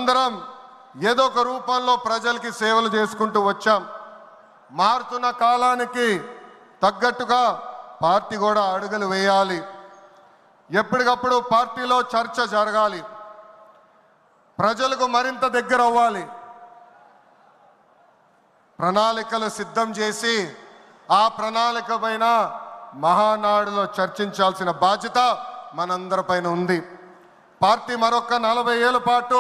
అందరం ఏదో ఒక రూపంలో ప్రజలకి సేవలు చేసుకుంటూ వచ్చాం. మారుతున్న కాలానికి తగ్గట్టుగా పార్టీ కూడా అడుగులు వేయాలి. ఎప్పటికప్పుడు పార్టీలో చర్చ జరగాలి. ప్రజలకు మరింత దగ్గర అవ్వాలి. ప్రణాళికలు సిద్ధం చేసి ఆ ప్రణాళిక పైన మహానాడులో చర్చించాల్సిన బాధ్యత మనందరిపైన ఉంది. పార్టీ మరొక 40 ఏళ్ల పాటు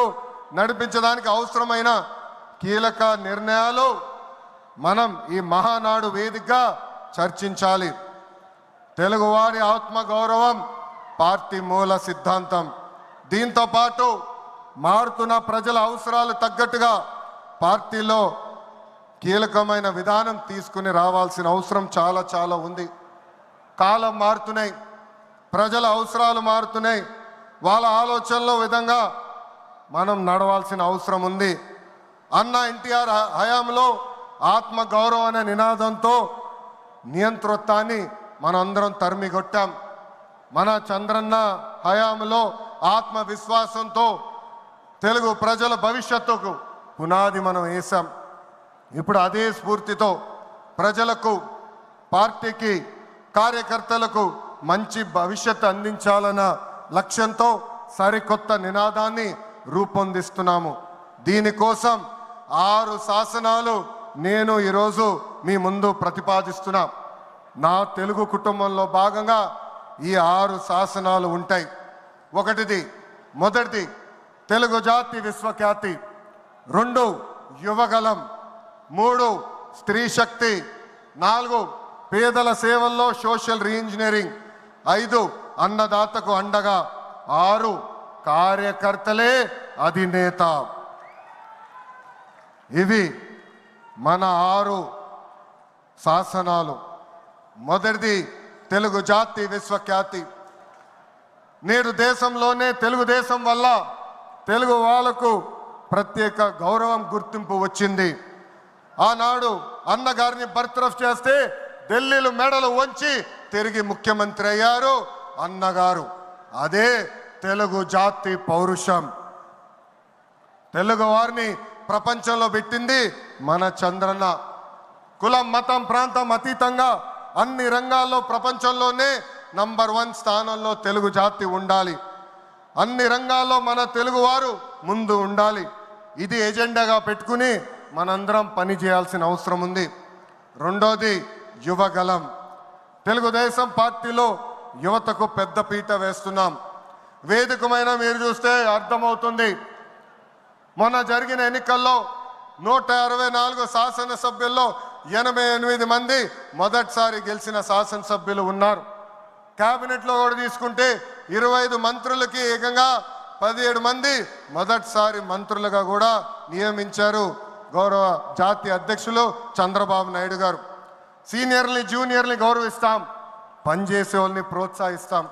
నడిపించడానికి అవసరమైన కీలక నిర్ణయాలు మనం ఈ మహానాడు వేదికగా చర్చించాలి. తెలుగువారి ఆత్మగౌరవం పార్టీ మూల సిద్ధాంతం. దీంతో పాటు మారుతున్న ప్రజల అవసరాలు తగ్గట్టుగా పార్టీలో కీలకమైన విధానం తీసుకుని రావాల్సిన అవసరం చాలా చాలా ఉంది. కాలం మారుతున్నాయి, ప్రజల అవసరాలు మారుతున్నాయి. వాళ్ళ ఆలోచనల విధంగా మనం నడవాల్సిన అవసరం ఉంది. అన్న ఎన్టీఆర్ హయాంలో ఆత్మగౌరవం అనే నినాదంతో నియంతృత్వాన్ని మనందరం తరిమికొట్టాం. మన చంద్రన్న హయాంలో ఆత్మవిశ్వాసంతో తెలుగు ప్రజల భవిష్యత్తుకు పునాది మనం వేశాం. ఇప్పుడు అదే స్ఫూర్తితో ప్రజలకు, పార్టీకి, కార్యకర్తలకు మంచి భవిష్యత్తు అందించాలన్న లక్ష్యంతో సరికొత్త నినాదాన్ని రూపొందిస్తున్నాము. దీనికోసం 6 శాసనాలు నేను ఈరోజు మీ ముందు ప్రతిపాదిస్తున్నా. నా తెలుగు కుటుంబంలో భాగంగా ఈ 6 శాసనాలు ఉంటాయి. మొదటిది తెలుగు జాతి విశ్వఖ్యాతి, 2 యువగలం, 3 స్త్రీ శక్తి, 4 పేదల సేవల్లో సోషల్ రీఇంజనీరింగ్, 5 అన్నదాతకు అండగా, 6 కార్యకర్తలే అధినేత. ఇవి మన 6 శాసనాలు. మొదటిది తెలుగు జాతి విశ్వఖ్యాతి. నేడు దేశంలోనే తెలుగుదేశం వల్ల తెలుగు వాళ్ళకు ప్రత్యేక గౌరవం, గుర్తింపు వచ్చింది. ఆనాడు అన్నగారిని బర్తరఫ్ చేస్తే ఢిల్లీలో మెడలు వంచి తిరిగి ముఖ్యమంత్రి అయ్యారు అన్నగారు. అదే తెలుగు జాతి పౌరుషం. తెలుగు వారిని ప్రపంచంలో పెట్టింది మన చంద్రన్న. కులం, మతం, ప్రాంతం అతీతంగా అన్ని రంగాల్లో ప్రపంచంలోనే నంబర్ 1 స్థానంలో తెలుగు జాతి ఉండాలి. అన్ని రంగాల్లో మన తెలుగువారు ముందు ఉండాలి. ఇది ఎజెండాగా పెట్టుకుని మనందరం పని చేయాల్సిన అవసరం ఉంది. రెండోది యువగలం. తెలుగుదేశం పార్టీలో యువతకు పెద్ద పీట వేస్తున్నాం. వేదికమైన మీరు చూస్తే అర్థమవుతుంది. మొన్న జరిగిన ఎన్నికల్లో 164 శాసనసభ్యుల్లో 88 మంది మొదటిసారి గెలిచిన శాసనసభ్యులు ఉన్నారు. క్యాబినెట్లో కూడా తీసుకుంటే 25 మంత్రులకి ఏకంగా 17 మంది మొదటిసారి మంత్రులుగా కూడా నియమించారు గౌరవ జాతీయ అధ్యక్షులు చంద్రబాబు నాయుడు గారు. సీనియర్ని, జూనియర్ని గౌరవిస్తాం, పనిచేసే వాళ్ళని ప్రోత్సహిస్తాం.